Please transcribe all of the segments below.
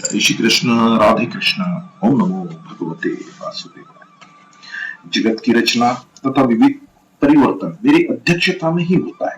जय श्री कृष्ण, राधे कृष्ण। ओम नमो भगवते वासुदेवाय। जगत की रचना तथा विविध परिवर्तन मेरी अध्यक्षता में ही होता है,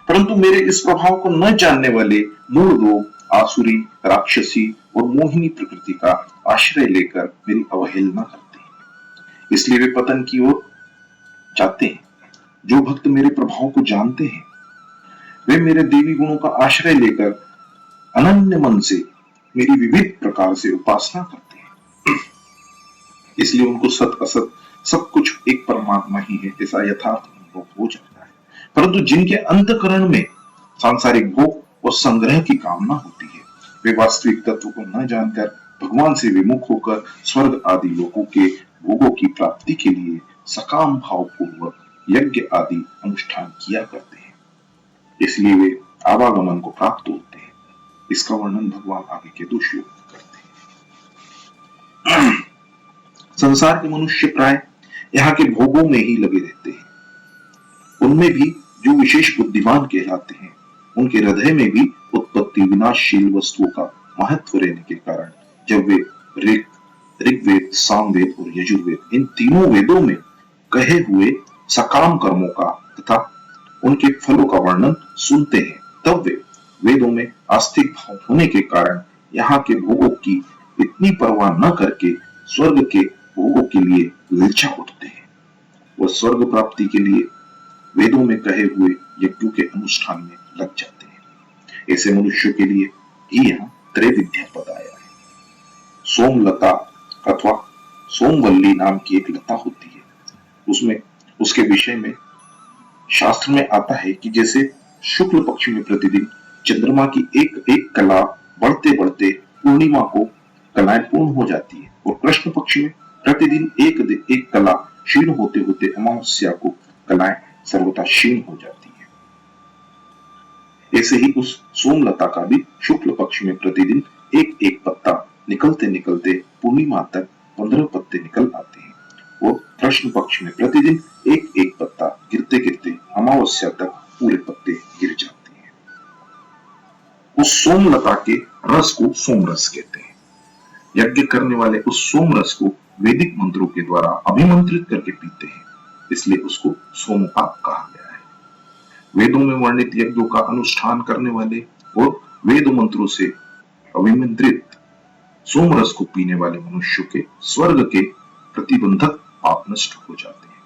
परंतु मेरे इस प्रभाव को न जानने वाले मूल लोग आसुरी, राक्षसी और मोहिनी प्रकृति का आश्रय लेकर मेरी अवहेलना करते हैं। इसलिए वे पतन की ओर जाते हैं। जो भक्त मेरे प्रभाव को जानते हैं, वे मेरे देवी गुणों का आश्रय लेकर अनन्य मन से मेरी विविध प्रकार से उपासना करते हैं। इसलिए उनको सत असत सब कुछ एक परमात्मा ही है ऐसा यथार्थ अनुभव हो जाता है। परंतु जिनके अंतकरण में सांसारिक भोग और संग्रह की कामना होती है, वे वास्तविक तत्व को न जानकर भगवान से विमुख होकर स्वर्ग आदि लोकों के भोगों की प्राप्ति के लिए सकाम भाव पूर्वक यज्ञ आदि अनुष्ठान किया करते हैं। इसलिए वे आवागमन को प्राप्त होते हैं। इसका वर्णन भगवान आगे के 2 श्लोक में करते हैं। संसार के मनुष्य प्राय यहाँ के भोगों में ही लगे रहते हैं। उनमें भी जो विशेष बुद्धिमान कहलाते हैं, उनके हृदय में भी उत्पत्ति विनाशशील वस्तुओं का महत्व रहने के कारण जब वे ऋग्वेद, सामवेद और यजुर्वेद इन तीनों वेदों में कहे हुए सकाम कर्मों का तथा उनके फलों का वर्णन सुनते हैं, तब वे वेदों में आस्तिक भाव होने के कारण यहाँ के भोगों की इतनी परवाह न करके स्वर्ग के भोगों के लिए ललचा उठते हैं। वह स्वर्ग प्राप्ति के लिए वेदों में कहे हुए यज्ञों के अनुष्ठान में लग जाते हैं। ऐसे मनुष्यों के लिए ही यहाँ त्रैविध्य पद आया है। सोमलता अथवा सोमवल्ली नाम की एक लता होती है। उसमें उसके विषय में शास्त्र में आता है कि जैसे शुक्ल पक्ष में प्रतिदिन चंद्रमा की एक एक कला बढ़ते बढ़ते पूर्णिमा को कलाएं पूर्ण हो जाती है और कृष्ण पक्ष में प्रतिदिन एक कला क्षीण होते होते अमावस्या को कलाएं सर्वथा क्षीण हो जाती है, ऐसे ही उस सोमलता का भी शुक्ल पक्ष में प्रतिदिन एक एक पत्ता निकलते निकलते पूर्णिमा तक 15 पत्ते निकल आते हैं और कृष्ण पक्ष में प्रतिदिन एक एक पत्ता गिरते गिरते अमावस्या तक पूरे पत्ते गिर जाते हैं। उस सोमलता के रस को सोमरस कहते हैं। यज्ञ करने वाले उस सोमरस को वैदिक मंत्रों के द्वारा अभिमंत्रित करके पीते हैं, इसलिए उसको सोमपाक कहा गया है। वेदों में वर्णित यज्ञों का अनुष्ठान करने वाले और वेद मंत्रों से अभिमंत्रित सोमरस को पीने वाले मनुष्यों के स्वर्ग के प्रतिबंधक पाप नष्ट हो जाते हैं,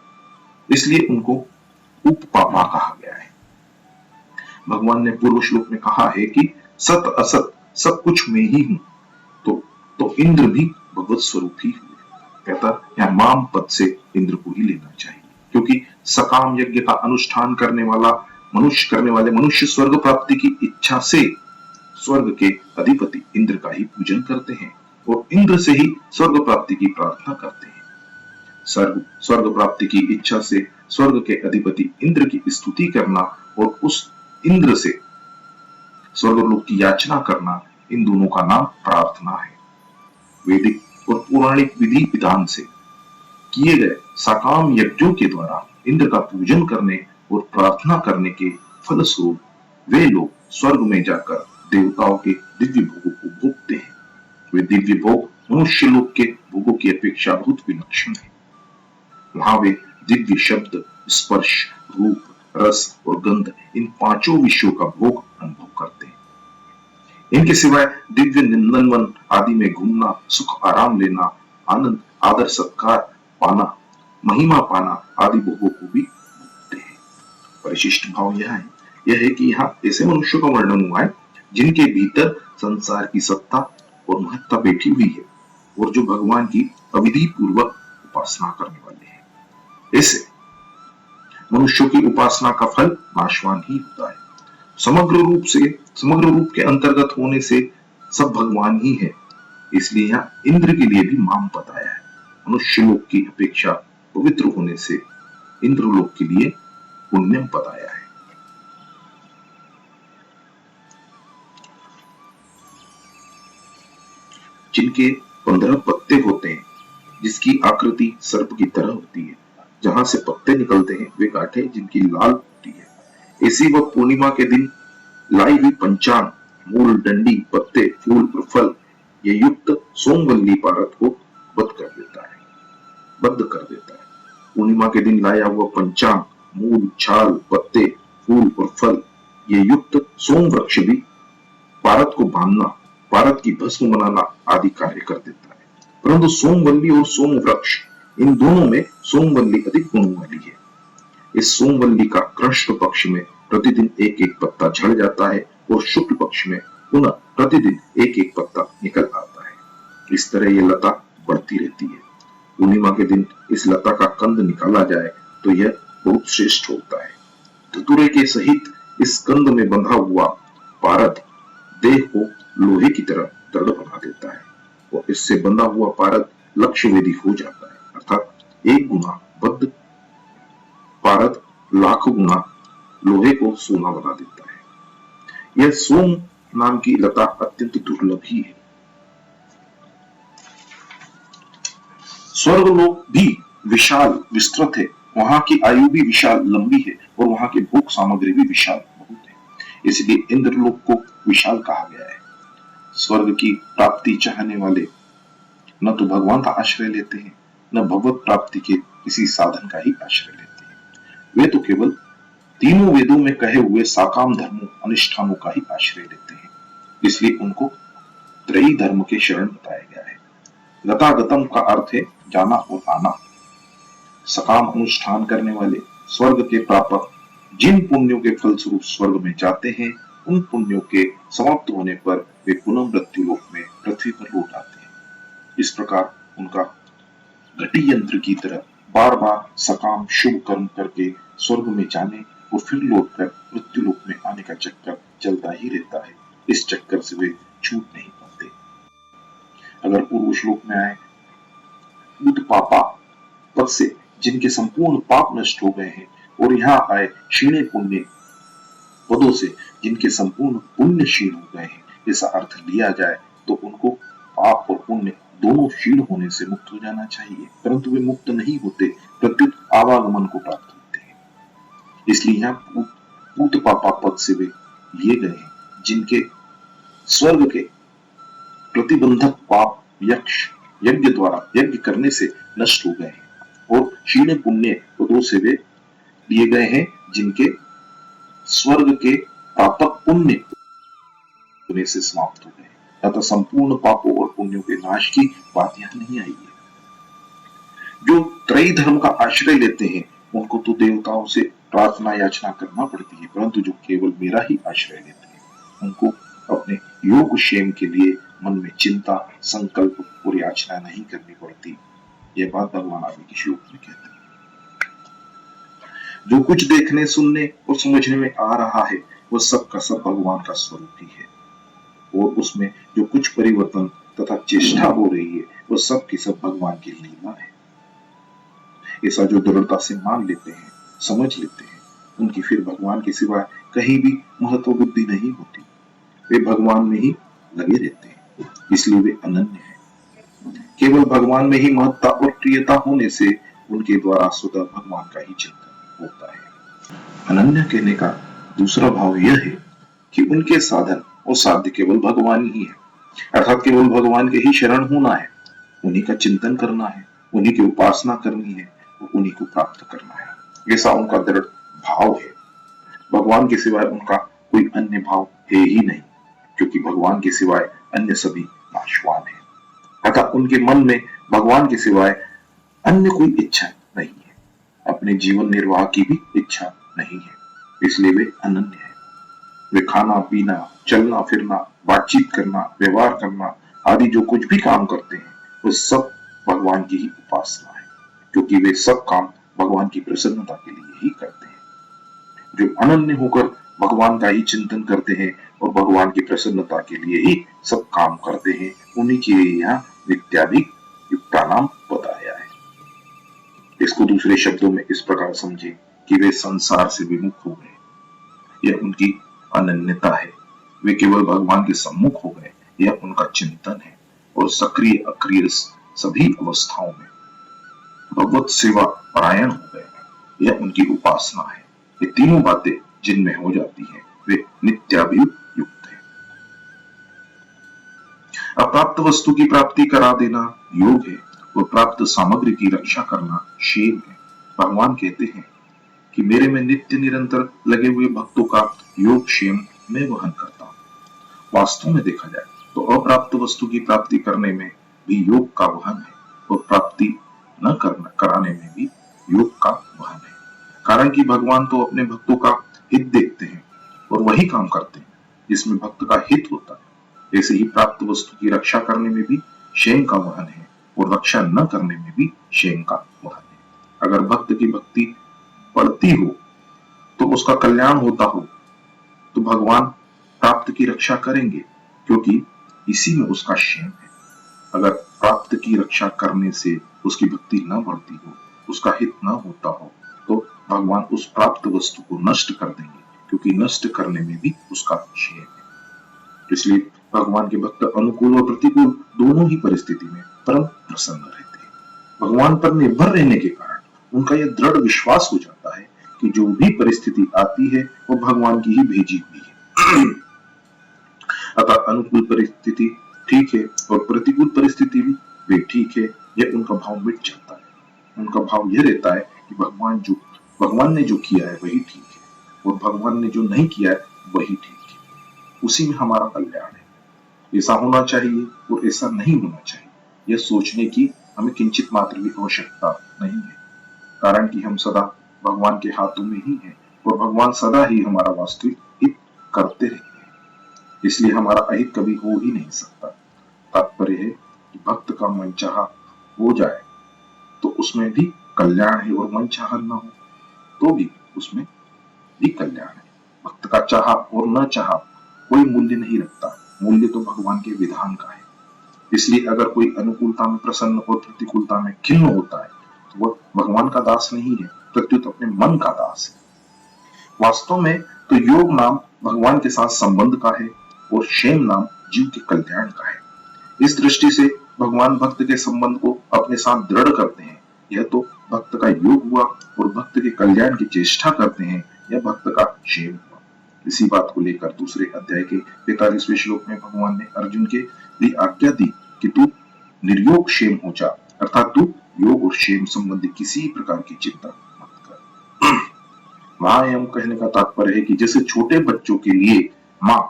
इसलिए उनको उपपापा कहा गया है। भगवान ने पूर्व श्लोक में कहा है कि सत असत सब कुछ में ही हूं, तो इंद्र भी भगवत स्वरूप ही हुए। कहता यहाँ माम पद से इंद्र को ही लेना चाहिए, क्योंकि सकाम यज्ञ का अनुष्ठान करने वाले मनुष्य स्वर्ग प्राप्ति की इच्छा से स्वर्ग के अधिपति इंद्र का ही पूजन करते हैं और इंद्र से ही स्वर्ग प्राप्ति की प्रार्थना करते हैं। स्वर्ग प्राप्ति की इच्छा से स्वर्ग के अधिपति इंद्र की स्तुति करना और उस इंद्र से स्वर्गलोक की याचना करना, इन दोनों का नाम प्रार्थना है। वैदिक और पौराणिक विधि विधान से किए गए सकाम यज्ञों के द्वारा इंद्र का पूजन करने और प्रार्थना करने के फलस्वरूप वे लोग स्वर्ग में जाकर देवताओं के दिव्य भोगों को भोगते हैं। वे दिव्य भोग मनुष्य लोक के भोगों की अपेक्षा बहुत विलक्षण है। वहां वे दिव्य शब्द, स्पर्श, रूप, रस और गंध इन 5 विषयों का भोग अनुभव करते हैं। इनके सिवाय दिव्य निंदनवन आदि में घूमना, सुख आराम लेना, आनंद आदर सत्कार पाना, महिमा पाना आदि भोगों को भी भोगते हैं। परिशिष्ट भाव यह है कि यहाँ ऐसे मनुष्यों का वर्णन हुआ है जिनके भीतर संसार की सत्ता और महत्ता बैठी हुई है और जो भगवान की अविधि पूर्वक उपासना करने वाले हैं। ऐसे मनुष्यों की उपासना का फल नाशवान ही होता है। समग्र रूप के अंतर्गत होने से सब भगवान ही है, इसलिए यहाँ इंद्र के लिए भी माम पद आया है। मनुष्य लोक की अपेक्षा पवित्र होने से इंद्र लोक के लिए पुण्यम पद आया है। जिनके 15 पत्ते होते हैं, जिसकी आकृति सर्प की तरह होती है, जहां से पत्ते निकलते हैं वे गांठें जिनकी लाल होती है, ऐसी वह पूर्णिमा के दिन लाई हुई पंचांग, मूल, डंडी, पत्ते, फूल और फल ये युक्त सोमवल्ली पारद को बद्ध कर देता है। पूर्णिमा के दिन लाया हुआ पंचांग, मूल, छाल, पत्ते, फूल और फल, ये युक्त सोम वृक्ष भी पारद को बांधना, पारद की भस्म बनाना आदि कार्य कर देता है। परंतु सोमवल्ली और सोम वृक्ष, इन दोनों में सोमवल्ली अधिक गुणों वाली है। इस सोमवल्ली का कृष्ण पक्ष में प्रतिदिन एक एक पत्ता झड़ जाता है और शुक्ल पक्ष में पुनः प्रतिदिन एक एक पत्ता निकल आता है। इस तरह ये लता बढ़ती रहती है। पूर्णिमा के दिन इस लता का कंद निकाला जाए तो यह बहुत श्रेष्ठ होता है। धतूरे के सहित इस कंद में बंधा हुआ पारद देह को लोहे की तरह दृढ़ बना देता है और इससे बंधा हुआ पारद लक्ष्य वेदी हो जाता है। अर्थात एक गुना बद्ध पारद लाख गुना लोहे को सोना बना देता है। यह सोम नाम की लता अत्यंत दुर्लभ ही है। स्वर्गलोक भी विशाल विस्तृत है, वहां की आयु भी विशाल लंबी है और वहां की भोग सामग्री भी विशाल बहुत है, इसलिए इंद्रलोक को विशाल कहा गया है। स्वर्ग की प्राप्ति चाहने वाले न तो भगवान का आश्रय लेते हैं, न भगवत प्राप्ति के किसी साधन का ही आश्रय लेते हैं। वे तो केवल तीनों वेदों में कहे हुए साकाम धर्मों अनुष्ठानों का ही आश्रय लेते हैं, इसलिए उनको त्रयी धर्म के शरण बताया गया है। गतागतम का अर्थ है जाना और आना। सकाम अनुष्ठान करने वाले स्वर्ग के प्रापक जिन पुण्यों के फलस्वरूप स्वर्ग में जाते हैं, उन पुण्यों के समाप्त होने पर वे पुनः मृत्यु लोक में पृथ्वी पर लौट आते हैं। इस प्रकार उनका घटी यंत्र की तरह बार बार सकाम शुभ कर्म करके स्वर्ग में जाने और फिर लौटकर मृत्यु लोक में आने का चक्कर चलता ही रहता है। इस चक्कर से वे छूट नहीं पाते। अगर पूर्व श्लोक में आए भूत पापा पद से जिनके संपूर्ण पाप नष्ट हो गए हैं और यहाँ आए क्षीणे पुण्य पदों से जिनके संपूर्ण पुण्य क्षीण हो गए हैं, ऐसा अर्थ लिया जाए तो उनको पाप और पुण्य दोनों क्षीण होने से मुक्त हो जाना चाहिए, परंतु वे मुक्त नहीं होते, प्रत्युत आवागमन को प्राप्त होते हैं। इसलिए यहाँ भूत पापा पद से वे लिए गए हैं जिनके स्वर्ग के प्रतिबंधक पाप यज्ञ द्वारा यज्ञ करने से नष्ट हो गए हैं, और क्षीण पुण्य पदों से वे लिए गए हैं जिनके स्वर्ग के पापक पुण्य होने से समाप्त हो गए। अतः संपूर्ण पापों और पुण्यों के नाश की बात यहाँ नहीं आई है। जो त्रयी धर्म का आश्रय लेते हैं उनको तो देवताओं से प्रार्थना याचना करना पड़ती है, परंतु जो केवल मेरा ही आश्रय लेते हैं उनको अपने योग क्षेम के लिए मन में चिंता, संकल्प और याचना नहीं करनी पड़ती। यह बात भगवान आगे के श्लोक में कहते हैं। जो कुछ देखने, सुनने और समझने में आ रहा है वह सब का सब भगवान का स्वरूप ही है, और उसमें जो कुछ परिवर्तन तथा चेष्टा हो रही है वह सब की सब भगवान की लीला है। ऐसा जो दृढ़ता से मान लेते हैं, समझ लेते हैं, उनकी फिर भगवान के सिवा कहीं भी महत्व बुद्धि नहीं होती। वे भगवान में ही लगे रहते हैं, इसलिए वे अनन्य हैं। केवल भगवान में ही महत्ता और प्रियता होने से उनके द्वारा स्वतः भगवान का ही चिंतन होता है। अनन्य कहने का दूसरा भाव यह है कि उनके साधन और साध्य केवल भगवान ही है, अर्थात केवल भगवान के ही शरण होना है, उन्हीं का चिंतन करना है, उन्हीं की उपासना करनी है और उन्हीं को प्राप्त करना है। ऐसा उनका दृढ़ भाव है। भगवान के सिवाय उनका कोई अन्य भाव है ही नहीं, क्योंकि भगवान के सिवाय अन्य सभी नाशवान है। अतः उनके मन में भगवान के सिवाय अन्य कोई इच्छा नहीं है, अपने जीवन निर्वाह की भी इच्छा नहीं है, इसलिए वे अनन्य है। वे खाना पीना, चलना फिरना, बातचीत करना, व्यवहार करना आदि जो कुछ भी काम करते हैं वो सब भगवान की ही उपासना है, क्योंकि वे सब काम भगवान की प्रसन्नता के लिए ही करते हैं। जो अनन्य होकर भगवान का ही चिंतन करते हैं और भगवान की प्रसन्नता के लिए ही सब काम करते हैं, उन्हीं के लिए यहाँ नित्याधिक युक्ता नाम बताया है। इसको दूसरे शब्दों में इस प्रकार समझे कि वे संसार से विमुख हो गए, यह उनकी अनन्यता है। वे केवल भगवान के सम्मुख हो गए, यह उनका चिंतन है, और सक्रिय अक्रिय सभी अवस्थाओं में भगवत सेवा परायण हो गए, यह उनकी उपासना है। ये तीनों बातें जिनमें हो जाती हैं वे नित्याभियुक्त है। अप्राप्त वस्तु की प्राप्ति करा देना योग है और प्राप्त सामग्री की रक्षा करना क्षेम है। भगवान कहते हैं कि मेरे में नित्य निरंतर लगे हुए भक्तों का योग क्षेम मैं वहन करता हूँ। वास्तव में देखा जाए तो अप्राप्त वस्तु की प्राप्ति करने में भी योग का वहन है और प्राप्ति न करना कराने में भी योग का वहन है। कारण कि भगवान तो अपने भक्तों का हित देखते हैं और वही काम करते हैं जिसमें भक्त का हित होता है। ऐसे ही प्राप्त वस्तु की रक्षा करने में भी क्षेम का वहन है और रक्षा न करने में भी क्षेम का वहन है। अगर भक्त की भक्ति बढ़ती हो तो उसका कल्याण होता हो तो भगवान प्राप्त की रक्षा करेंगे क्योंकि इसी में उसका क्षेम है। अगर प्राप्त की रक्षा करने से उसकी भक्ति न बढ़ती हो, उसका हित न होता हो, तो भगवान उस प्राप्त वस्तु को नष्ट कर देंगे क्योंकि नष्ट करने में भी उसका क्षेम है। इसलिए भगवान के भक्त अनुकूल और प्रतिकूल दोनों ही परिस्थिति में परम प्रसन्न रहते हैं। भगवान पर निर्भर रहने के कारण उनका यह दृढ़ विश्वास हो जाता है कि जो भी परिस्थिति आती है वो भगवान की ही भेजी हुई है। अतः अनुकूल परिस्थिति ठीक है और प्रतिकूल परिस्थिति भी ठीक है, यह उनका भाव मिट जाता है। उनका भाव यह रहता है कि भगवान ने जो किया है वही ठीक है और भगवान ने जो नहीं किया है वही ठीक है। उसी में हमारा कल्याण है। ऐसा होना चाहिए और ऐसा नहीं होना चाहिए, यह सोचने की हमें किंचित मात्र भी आवश्यकता नहीं है। कारण कि हम सदा भगवान के हाथों में ही हैं और भगवान सदा ही हमारा वास्तविक हित करते रहते हैं। इसलिए हमारा अहित कभी हो ही नहीं सकता। तात्पर्य है कि भक्त का मनचाहा हो जाए तो उसमें भी कल्याण है और मनचाहा न हो तो भी उसमें भी कल्याण है। भक्त का चाहा और न चाहा कोई मूल्य नहीं रखता, मूल्य तो भगवान के विधान का है। इसलिए अगर कोई अनुकूलता में प्रसन्न और प्रतिकूलता में खिन्न होता है तो वह भगवान का दास नहीं है, प्रत्युत अपने मन का दास है। वास्तव में तो योग नाम भगवान के साथ संबंध का है और क्षेम नाम जीव के कल्याण का है। इस दृष्टि से भगवान भक्त के संबंध को अपने साथ दृढ़ करते हैं। यह तो भक्त का योग हुआ और भक्त के कल्याण की चेष्टा करते हैं, यह भक्त का क्षेम हुआ। इसी बात को लेकर दूसरे अध्याय के 45वें श्लोक में भगवान ने अर्जुन के लिए आज्ञा दी कि तू निर्योग क्षेम हो जा, अर्थात तू योग और क्षेम संबंधी किसी प्रकार की चिंता मत कर। वहां यह कहने का तात्पर्य है कि जैसे छोटे बच्चों के लिए माँ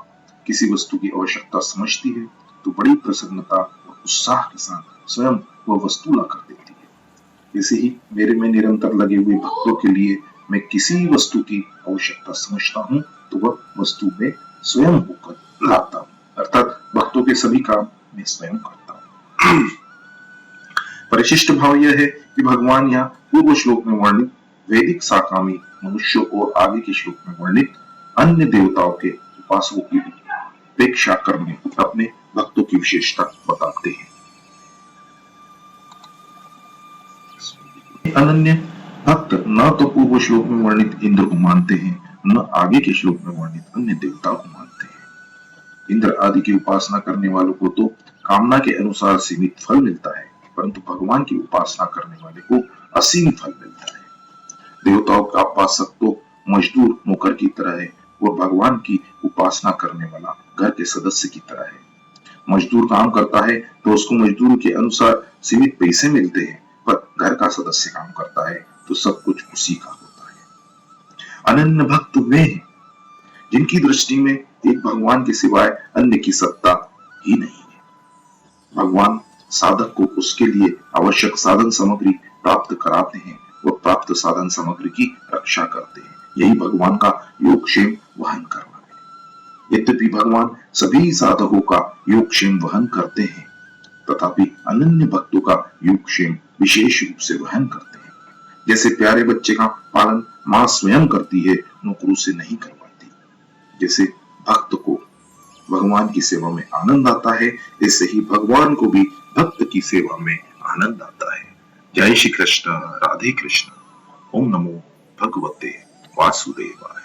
किसी वस्तु की आवश्यकता समझती है तो बड़ी प्रसन्नता और उत्साह के साथ स्वयं वह वस्तु ला कर देती है। ऐसे ही मेरे में निरंतर लगे हुए भक्तों के लिए मैं किसी वस्तु की आवश्यकता समझता हूँ तो वह वस्तु में स्वयं होकर लाता हूँ, अर्थात भक्तों के सभी काम मैं स्वयं करता हूँ। परिशिष्ट भाव यह है कि भगवान यहाँ पूर्व श्लोक में वर्णित वैदिक साकामी मनुष्यों और आगे के श्लोक में वर्णित अन्य देवताओं के उपासकों की उपेक्षा करने अपने भक्तों की विशेषता बताते हैं। अनन्य भक्त न तो पूर्व श्लोक में वर्णित इंद्र को मानते हैं न आगे के श्लोक में वर्णित अन्य देवताओं को मानते हैं। इंद्र आदि की उपासना करने वालों को तो कामना के अनुसार सीमित फल मिलता है, परंतु भगवान की उपासना करने वाले को असीम फल मिलता है। देवताओं का उपासक तो मजदूर नौकर की तरह है और भगवान की उपासना करने वाला घर के सदस्य की तरह है। मजदूर काम करता है तो उसको मजदूरी के अनुसार सीमित पैसे मिलते हैं, पर घर का सदस्य काम करता है तो सब कुछ उसी का होता है। अनन्य भक्त वे हैं जिनकी दृष्टि में एक भगवान के सिवाय अन्य की सत्ता ही नहीं है। भगवान साधक को उसके लिए आवश्यक साधन सामग्री प्राप्त कराते हैं और प्राप्त साधन सामग्री की रक्षा करते हैं। यही भगवान का योगक्षेम वहन करना है। यद्यपि भगवान सभी साधकों का योगक्षेम वहन करते हैं, तथापि अनन्य भक्तों का योगक्षेम विशेष रूप से वहन करते हैं। जैसे प्यारे बच्चे का पालन माँ स्वयं करती है, नौकरों से नहीं करवाती। जैसे भक्त को भगवान की सेवा में आनंद आता है, ऐसे ही भगवान को भी भक्त की सेवा में आनंद आता है। जय श्री कृष्ण, राधे कृष्ण। ओम नमो भगवते वासुदेवाय।